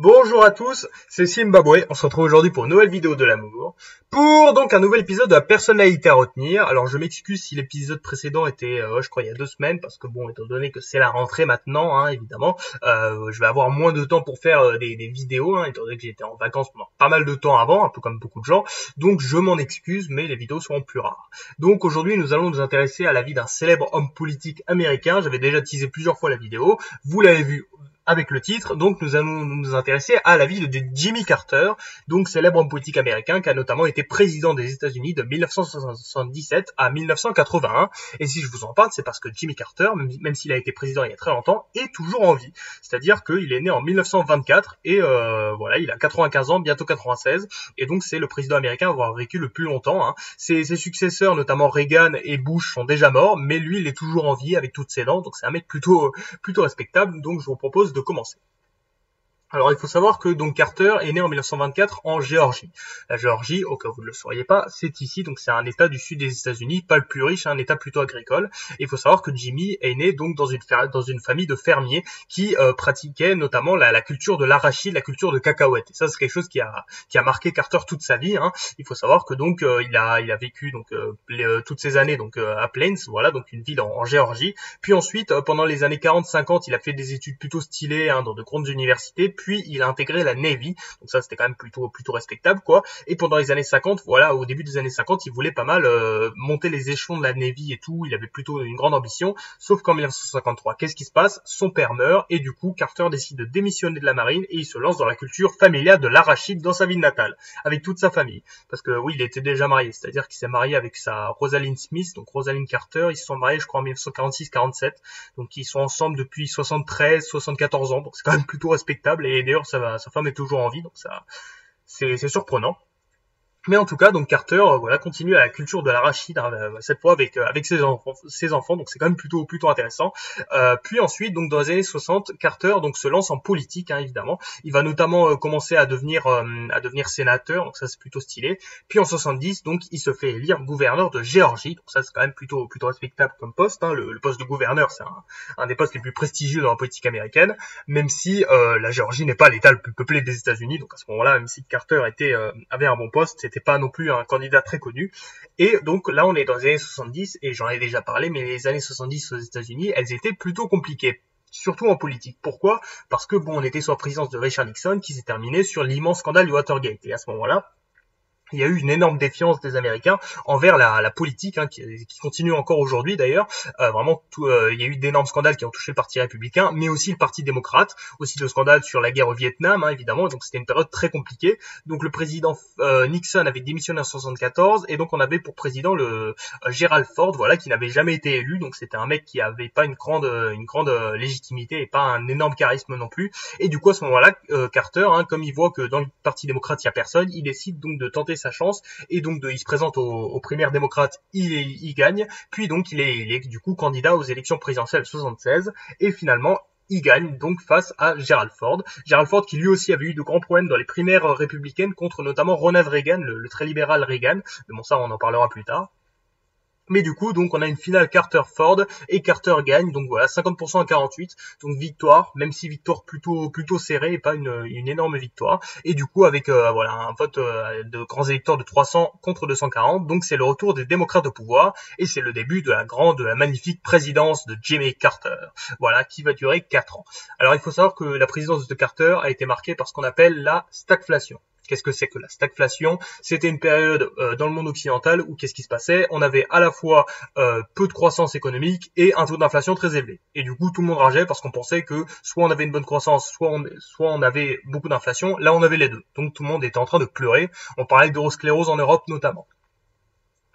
Bonjour à tous, c'est Zimbabwe, on se retrouve aujourd'hui pour une nouvelle vidéo de l'amour, pour donc un nouvel épisode de la personnalité à retenir. Alors je m'excuse si l'épisode précédent était, je crois il y a 2 semaines, parce que bon, étant donné que c'est la rentrée maintenant, hein, évidemment, je vais avoir moins de temps pour faire des vidéos, hein, étant donné que j'étais en vacances pendant pas mal de temps avant, un peu comme beaucoup de gens, donc je m'en excuse, mais les vidéos seront plus rares. Donc aujourd'hui nous allons nous intéresser à la vie d'un célèbre homme politique américain. J'avais déjà teasé plusieurs fois la vidéo, vous l'avez vu avec le titre, donc nous allons nous intéresser à la vie de Jimmy Carter, donc célèbre homme politique américain qui a notamment été président des États-Unis de 1977 à 1981. Et si je vous en parle, c'est parce que Jimmy Carter, même s'il a été président il y a très longtemps, est toujours en vie. C'est-à-dire qu'il est né en 1924 et voilà, il a 95 ans, bientôt 96, et donc c'est le président américain à avoir vécu le plus longtemps. Hein. Ses successeurs, notamment Reagan et Bush, sont déjà morts, mais lui, il est toujours en vie avec toutes ses dents, donc c'est un mec plutôt respectable. Donc je vous propose de commencer. Alors il faut savoir que donc Carter est né en 1924 en Géorgie. La Géorgie, au cas où vous ne le sauriez pas, c'est ici, donc c'est un état du sud des États-Unis, pas le plus riche, un état plutôt agricole. Et il faut savoir que Jimmy est né donc dans une famille de fermiers qui pratiquaient notamment la culture de l'arachide, la culture de cacahuètes. Et ça c'est quelque chose qui a marqué Carter toute sa vie. Hein. Il faut savoir que donc il a vécu donc toutes ces années donc à Plains, voilà, donc une ville en Géorgie. Puis ensuite pendant les années 40-50, il a fait des études plutôt stylées hein, dans de grandes universités. Puis il a intégré la Navy, donc ça c'était quand même plutôt respectable quoi. Et pendant les années 50, voilà, au début des années 50, il voulait pas mal monter les échelons de la Navy et tout, il avait plutôt une grande ambition, sauf qu'en 1953, qu'est-ce qui se passe? Son père meurt et du coup Carter décide de démissionner de la marine et il se lance dans la culture familiale de l'arachide dans sa ville natale, avec toute sa famille. Parce que oui, il était déjà marié, c'est-à-dire qu'il s'est marié avec sa Rosalind Smith, donc Rosalind Carter, ils se sont mariés je crois en 1946-47, donc ils sont ensemble depuis 73-74 ans, donc c'est quand même plutôt respectable. Et d'ailleurs sa femme est toujours en vie, donc ça c'est surprenant. Mais en tout cas, donc Carter, voilà, continue à la culture de l'arachide, hein, cette fois avec ses enfants, donc c'est quand même plutôt intéressant. Puis ensuite, donc dans les années 60, Carter donc se lance en politique, hein, évidemment. Il va notamment commencer à devenir sénateur, donc ça c'est plutôt stylé. Puis en 70, donc il se fait élire gouverneur de Géorgie, donc ça c'est quand même plutôt respectable comme poste. Hein. Le poste de gouverneur, c'est un des postes les plus prestigieux dans la politique américaine, même si la Géorgie n'est pas l'état le plus peuplé des États-Unis. Donc à ce moment-là, même si Carter avait un bon poste, c'était pas non plus un candidat très connu. Et donc là, on est dans les années 70, et j'en ai déjà parlé, mais les années 70 aux États-Unis, elles étaient plutôt compliquées. Surtout en politique. Pourquoi? Parce que bon, on était sous la présidence de Richard Nixon, qui s'est terminé sur l'immense scandale du Watergate. Et à ce moment-là, il y a eu une énorme défiance des Américains envers la politique, hein, qui continue encore aujourd'hui d'ailleurs. Vraiment, il y a eu d'énormes scandales qui ont touché le Parti républicain, mais aussi le Parti démocrate, aussi le scandale sur la guerre au Vietnam, hein, évidemment. Donc c'était une période très compliquée. Donc le président Nixon avait démissionné en 74, et donc on avait pour président le Gerald Ford, voilà, qui n'avait jamais été élu. Donc c'était un mec qui avait pas une grande légitimité et pas un énorme charisme non plus. Et du coup à ce moment-là, Carter, hein, comme il voit que dans le Parti démocrate il y a personne, il décide donc de tenter sa chance et donc il se présente aux primaires démocrates, il gagne, puis donc il est du coup candidat aux élections présidentielles 76 et finalement il gagne donc face à Gerald Ford. Gerald Ford qui lui aussi avait eu de grands problèmes dans les primaires républicaines contre notamment Ronald Reagan, le très libéral Reagan, mais bon ça on en parlera plus tard. Mais du coup, donc on a une finale Carter-Ford et Carter gagne, donc voilà, 50% à 48, donc victoire, même si victoire plutôt serrée et pas une énorme victoire. Et du coup, avec voilà un vote de grands électeurs de 300 contre 240, donc c'est le retour des démocrates au pouvoir et c'est le début de la magnifique présidence de Jimmy Carter, voilà, qui va durer 4 ans. Alors il faut savoir que la présidence de Carter a été marquée par ce qu'on appelle la stagflation. Qu'est-ce que c'est que la stagflation? C'était une période dans le monde occidental où qu'est-ce qui se passait? On avait à la fois peu de croissance économique et un taux d'inflation très élevé. Et du coup, tout le monde rageait parce qu'on pensait que soit on avait une bonne croissance, soit on avait beaucoup d'inflation. Là, on avait les deux. Donc tout le monde était en train de pleurer. On parlait d'eurosclérose en Europe notamment.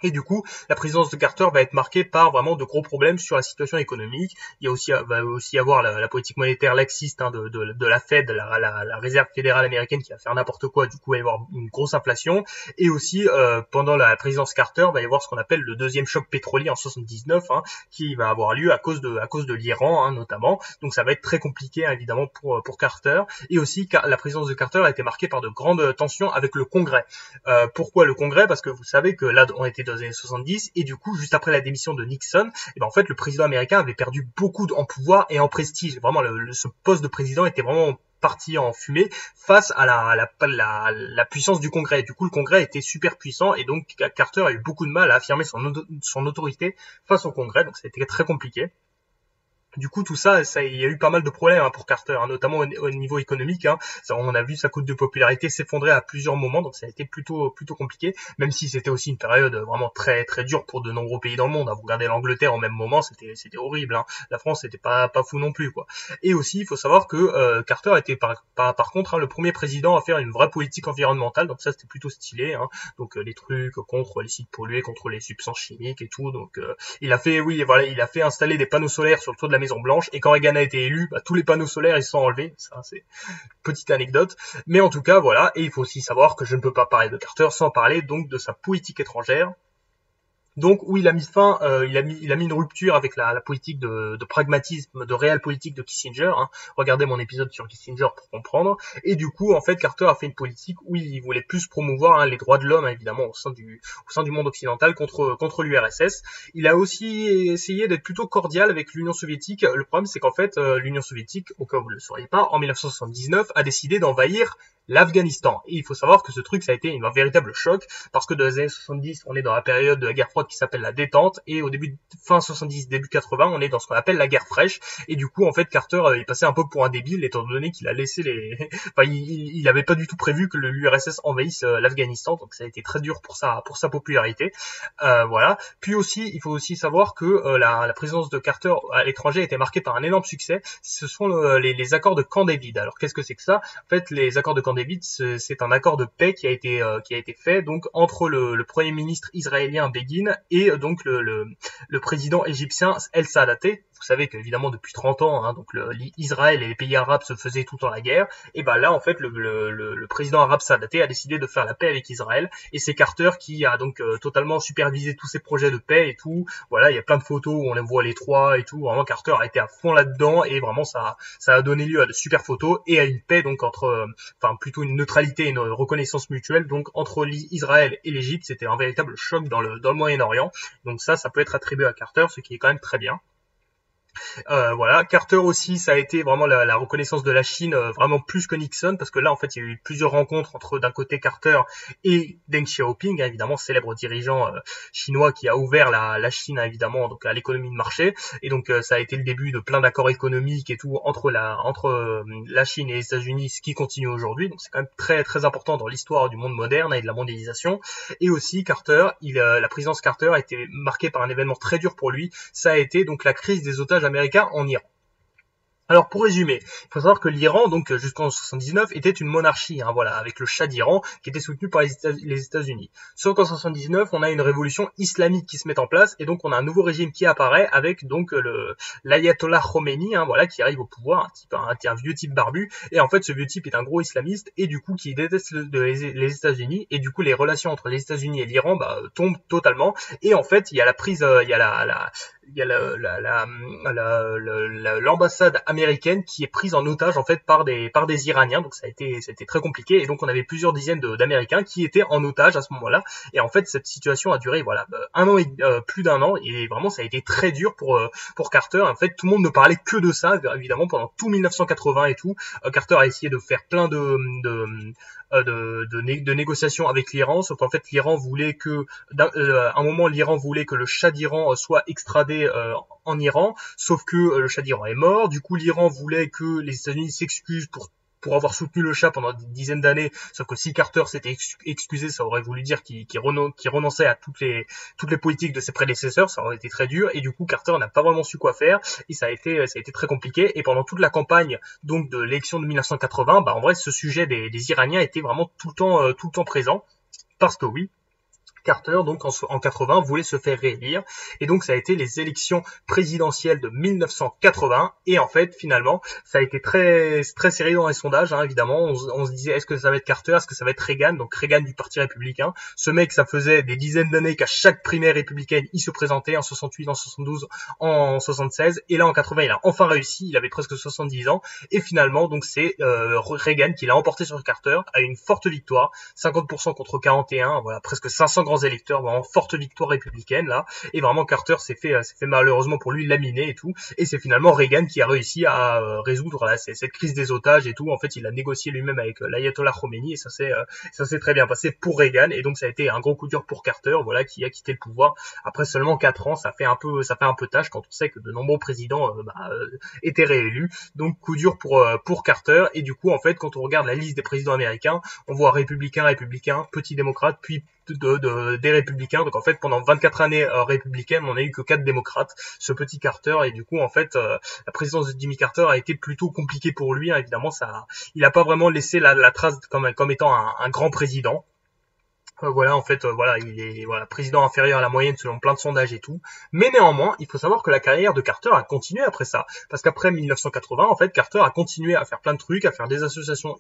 Et du coup, la présidence de Carter va être marquée par vraiment de gros problèmes sur la situation économique. Il y a aussi, va aussi avoir la politique monétaire laxiste hein, de la Fed, la réserve fédérale américaine qui va faire n'importe quoi. Du coup, il va y avoir une grosse inflation. Et aussi, pendant la présidence Carter, il va y avoir ce qu'on appelle le deuxième choc pétrolier en 79, hein, qui va avoir lieu à cause de l'Iran, hein, notamment. Donc, ça va être très compliqué, hein, évidemment, pour Carter. Et aussi, la présidence de Carter a été marquée par de grandes tensions avec le Congrès. Pourquoi le Congrès? Parce que vous savez que là, on était dans les années 70 et du coup juste après la démission de Nixon, et ben en fait le président américain avait perdu beaucoup en pouvoir et en prestige. Vraiment ce poste de président était vraiment parti en fumée face à la puissance du Congrès. Du coup, le Congrès était super puissant et donc Carter a eu beaucoup de mal à affirmer son autorité face au Congrès, donc ça a été très compliqué. Du coup, tout ça, il y a eu pas mal de problèmes pour Carter, hein, notamment au niveau économique. Hein. On a vu sa cote de popularité s'effondrer à plusieurs moments, donc ça a été plutôt compliqué. Même si c'était aussi une période vraiment très très dure pour de nombreux pays dans le monde. Hein. Vous regardez l'Angleterre au même moment, c'était horrible. Hein. La France, c'était pas fou non plus, quoi. Et aussi, il faut savoir que Carter était par contre le premier président à faire une vraie politique environnementale, donc ça c'était plutôt stylé. Hein. Donc les trucs contre les sites pollués, contre les substances chimiques et tout. Donc il a fait installer des panneaux solaires sur le toit de la Maison Blanche, et quand Reagan a été élu, tous les panneaux solaires ils se sont enlevés. Ça c'est une petite anecdote, mais en tout cas voilà. Et il faut aussi savoir que je ne peux pas parler de Carter sans parler donc de sa politique étrangère. Donc où il a mis fin, il a mis une rupture avec la politique de pragmatisme, de réelle politique de Kissinger. Hein. Regardez mon épisode sur Kissinger pour comprendre. Et du coup, en fait, Carter a fait une politique où il voulait plus promouvoir les droits de l'homme, évidemment, au sein du monde occidental contre l'URSS. Il a aussi essayé d'être plutôt cordial avec l'Union soviétique. Le problème, c'est qu'en fait, l'Union soviétique, au cas où vous ne le sauriez pas, en 1979, a décidé d'envahir l'Afghanistan. Et il faut savoir que ce truc, ça a été un véritable choc, parce que dans les années 70, on est dans la période de la guerre froide qui s'appelle la détente, et au fin 70, début 80, on est dans ce qu'on appelle la guerre fraîche, et du coup, en fait, Carter, il passait un peu pour un débile, étant donné qu'il a laissé enfin, il avait pas du tout prévu que l'URSS envahisse l'Afghanistan, donc ça a été très dur pour sa popularité. Voilà. Puis aussi, il faut aussi savoir que la présence de Carter à l'étranger a été marquée par un énorme succès. Ce sont les accords de Camp David. Alors, qu'est-ce que c'est que ça? En fait, les accords de Camp David, c'est un accord de paix qui a été fait donc entre le premier ministre israélien Begin et donc le président égyptien El Saadaté. Vous savez qu'évidemment depuis 30 ans, hein, donc Israël et les pays arabes se faisaient tout le temps la guerre. Et ben là, en fait, le président arabe Saadaté a décidé de faire la paix avec Israël. Et c'est Carter qui a donc totalement supervisé tous ces projets de paix et tout. Voilà, il y a plein de photos où on les voit les trois et tout. Vraiment, Carter a été à fond là-dedans et vraiment ça a donné lieu à de super photos et à une paix donc enfin plutôt une neutralité et une reconnaissance mutuelle donc entre Israël et l'Égypte. C'était un véritable choc dans le Moyen-Orient. Donc ça peut être attribué à Carter, ce qui est quand même très bien. Voilà, Carter aussi, ça a été vraiment la reconnaissance de la Chine, vraiment plus que Nixon, parce que là, en fait, il y a eu plusieurs rencontres entre, d'un côté, Carter et Deng Xiaoping, hein, évidemment, célèbre dirigeant chinois qui a ouvert la Chine, hein, évidemment, donc à l'économie de marché, et donc ça a été le début de plein d'accords économiques et tout entre la Chine et les États-Unis, ce qui continue aujourd'hui. Donc c'est quand même très très important dans l'histoire du monde moderne et de la mondialisation. Et aussi Carter, la présidence Carter a été marquée par un événement très dur pour lui. Ça a été donc la crise des otages américains en Iran. Alors pour résumer, il faut savoir que l'Iran, donc jusqu'en 79, était une monarchie, hein, voilà, avec le Shah d'Iran qui était soutenu par les États-Unis. Sauf qu'en 79, on a une révolution islamique qui se met en place et donc on a un nouveau régime qui apparaît avec donc l'ayatollah Khomeini, hein, voilà, qui arrive au pouvoir, un vieux type barbu. Et en fait, ce vieux type est un gros islamiste et du coup qui déteste les États-Unis et du coup les relations entre les États-Unis et l'Iran tombent totalement. Et en fait, il y a la prise, il y a l'ambassade américaine qui est prise en otage en fait par des Iraniens, donc c'était très compliqué et donc on avait plusieurs dizaines d'Américains qui étaient en otage à ce moment-là et en fait cette situation a duré un an et plus d'un an et vraiment ça a été très dur pour Carter. En fait tout le monde ne parlait que de ça évidemment pendant tout 1980 et tout. Carter a essayé de faire plein de négociations avec l'Iran, sauf qu'en fait l'Iran voulait que à un moment l'Iran voulait que le Shah d'Iran soit extradé en Iran, sauf que le Shah d'Iran est mort. Du coup l'Iran voulait que les États-Unis s'excusent pour avoir soutenu le Shah pendant des dizaines d'années, sauf que si Carter s'était excusé, ça aurait voulu dire qu'il renonçait à toutes les politiques de ses prédécesseurs, ça aurait été très dur, et du coup Carter n'a pas vraiment su quoi faire, et ça a été très compliqué, et pendant toute la campagne donc de l'élection de 1980, en vrai ce sujet des Iraniens était vraiment tout le temps présent, parce que oui, Carter, donc en 80, voulait se faire réélire, et donc ça a été les élections présidentielles de 1980, et en fait, finalement, ça a été très très serré dans les sondages, hein, évidemment, on se disait, est-ce que ça va être Carter, est-ce que ça va être Reagan, donc Reagan du Parti républicain, ce mec, ça faisait des dizaines d'années qu'à chaque primaire républicaine, il se présentait, en 68, en 72, en 76, et là, en 80, il a enfin réussi, il avait presque 70 ans, et finalement, donc c'est Reagan qui l'a emporté sur Carter, à une forte victoire, 50% contre 41, voilà, presque 500 grands électeurs, vraiment forte victoire républicaine là, et vraiment Carter s'est fait malheureusement pour lui laminer et tout, et c'est finalement Reagan qui a réussi à résoudre là cette crise des otages et tout. En fait, il a négocié lui-même avec l'ayatollah Khomeini, et ça s'est très bien passé pour Reagan, et donc ça a été un gros coup dur pour Carter, voilà, qui a quitté le pouvoir après seulement 4 ans. Ça fait un peu tâche quand on sait que de nombreux présidents étaient réélus. Donc coup dur pour Carter, et du coup en fait quand on regarde la liste des présidents américains, on voit républicain, petit démocrate, puis des républicains. Donc en fait pendant 24 années républicaines, on n'a eu que 4 démocrates, ce petit Carter, et du coup en fait la présidence de Jimmy Carter a été plutôt compliquée pour lui, hein. Évidemment il a pas vraiment laissé la trace comme étant un grand président. Voilà, en fait, voilà, il est président inférieur à la moyenne selon plein de sondages et tout. Mais néanmoins, il faut savoir que la carrière de Carter a continué après ça, parce qu'après 1980, en fait, Carter a continué à faire plein de trucs, à faire des associations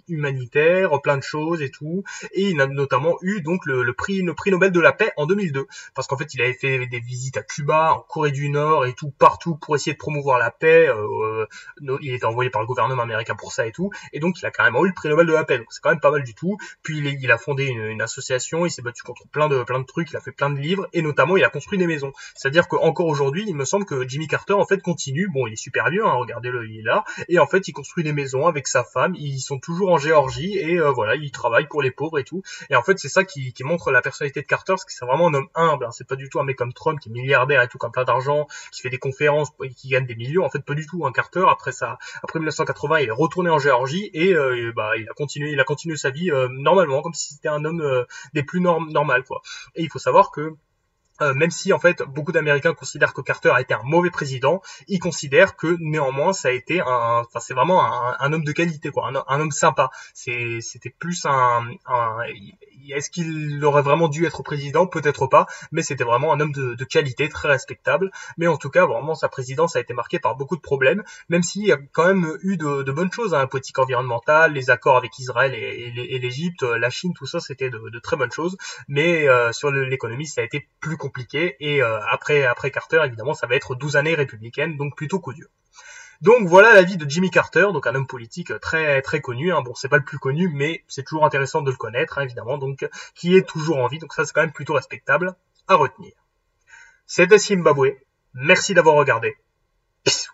humanitaires, plein de choses et tout. Et il a notamment eu donc le prix Nobel de la paix en 2002, parce qu'en fait, il avait fait des visites à Cuba, en Corée du Nord et tout, partout pour essayer de promouvoir la paix. Il était envoyé par le gouvernement américain pour ça et tout, et donc il a carrément eu le prix Nobel de la paix. Donc c'est quand même pas mal du tout. Puis il a fondé une association, il s'est battu contre plein de trucs, il a fait plein de livres, et notamment il a construit des maisons. C'est-à-dire qu'encore aujourd'hui, il me semble que Jimmy Carter en fait continue, bon il est super vieux, hein, regardez-le, il est là, et en fait il construit des maisons avec sa femme, ils sont toujours en Géorgie, et voilà, il travaille pour les pauvres et tout. Et en fait c'est ça qui montre la personnalité de Carter, parce que c'est vraiment un homme humble, hein. C'est pas du tout un mec comme Trump qui est milliardaire et tout, qui a plein d'argent, qui fait des conférences, qui gagne des millions. En fait pas du tout, hein. Carter après 1980 il est retourné en Géorgie, et il a continué sa vie normalement, comme si c'était un homme des plus normales, quoi. Et il faut savoir que même si en fait beaucoup d'Américains considèrent que Carter a été un mauvais président, ils considèrent que néanmoins ça a été c'est vraiment un homme de qualité, quoi, un homme sympa. C'était plus est-ce qu'il aurait vraiment dû être président? Peut-être pas, mais c'était vraiment un homme de qualité, très respectable. Mais en tout cas, vraiment sa présidence a été marquée par beaucoup de problèmes, même s'il y a quand même eu de bonnes choses, hein, la politique environnementale, les accords avec Israël et l'Égypte, la Chine, tout ça, c'était de très bonnes choses. Mais sur l'économie, ça a été plus compliqué, et après Carter, évidemment, ça va être 12 années républicaines, donc plutôt coup dur. Donc voilà la vie de Jimmy Carter, donc un homme politique très très connu, hein. Bon, c'est pas le plus connu, mais c'est toujours intéressant de le connaître, hein, évidemment, donc qui est toujours en vie, donc ça c'est quand même plutôt respectable à retenir. C'était Zimbabwe, merci d'avoir regardé. Peace.